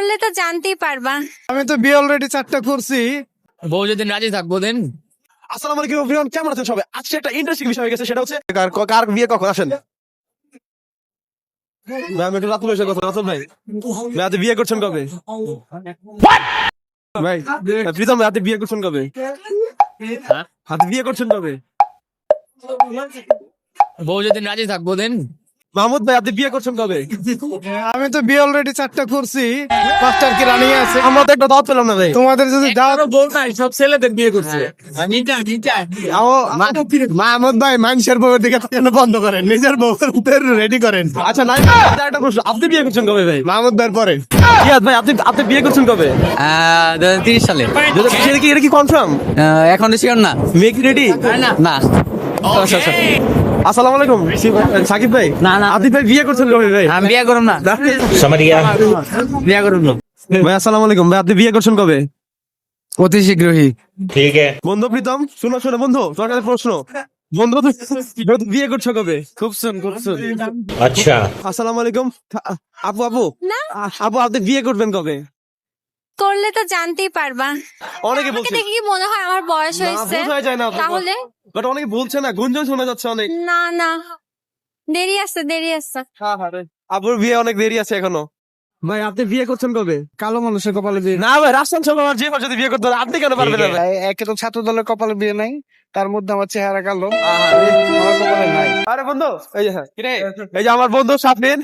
করলে তো জানতেই পারবা। আমি তো বিয়ে অলরেডি 4টা করছি। বউ যদি রাজি থাকবো দেন। আসসালামু আলাইকুম এভরিওয়ান, কেমন আছেন সবাই? আজকে একটা ইন্টারেস্টিং বিষয় হয়ে গেছে, সেটা হচ্ছে কার বিয়ে কখন। আসেন ভাই, আমি একটু রাতুল ভাইয়ের কথা। রাতুল ভাই, ভাই আপনি বিয়ে করছেন কবে? ভাই প্রীতম ভাই, আপনি বিয়ে করছেন কবে? আপনি বিয়ে করছেন কবে? বউ যদি রাজি থাকবো দেন। মাহমুদ ভাই, আপনি বিয়ে করছেন কবে? আমি তো বিয়ে অলরেডি 4টা করছি, 5টার কি রানিং আছে। আমরা তো একটা দাওয়াত পেলাম না ভাই। তোমাদের যদি দাও বউ নাই, সব ছেলেদের বিয়ে করছে। মাহমুদ ভাই মানুষের বউয়ের দিকে কেন বন্ধ করেন, নিজের বউয়ের রেডি করেন। আচ্ছা নাই, একটা প্রশ্ন, আপনি বিয়ে করছেন কবে ভাই? মাহমুদ ভাইয়ের পরে রিয়াদ ভাই, আপনি বিয়ে করছেন কবে? 2030 সালে। এটা কি কনফার্ম? এখন শিওর না। মেক রেডি না। আসসালামু আলাইকুম সাকিব ভাই। না, না। আদিব ভাই বিয়ে করছেন কবে ভাই? আমি বিয়ে করুম না। বিয়ে করুম না। ভাই আসসালামু আলাইকুম ভাই, আপনি বিয়ে করছেন কবে? অতি শীঘ্রই। বন্ধু প্রীতম, শোনো বন্ধু, তোমার কাছে প্রশ্ন। বন্ধু তুমি বিয়ে করছো কবে? খুব সুন। अच्छा আসসালামু আলাইকুম আপু না। আপু, আপনি বিয়ে করবেন কবে? করলে তো জানতেই পারবা। অনেকে আমাকে বলছে। দেখে কি মনে হয় আমার বয়স না, হয়েছে? বোঝা যায় না। তাহলে বাট অনেকে বলছে না, গুঞ্জন শোনা যাচ্ছে অনেক। না না, দেরি আছে। আপুর বিয়ে অনেক দেরি আছে এখনো। ভাই আপনি বিয়ে করছেন কবে? কালো মানুষের কপালে বিয়ে না ভাই, রাজস্থান সব আমার যে যদি বিয়ে করতে পারে, আপনি কেন পারবেন না ভাই? একে তো ছাত্র দলের কপালে বিয়ে নাই, তার মধ্যে আমার চেহারা কালো, আমার কপালে নাই। আরে বন্ধু, এই যে হ্যাঁ, এই যে আমার বন্ধু সাফিন,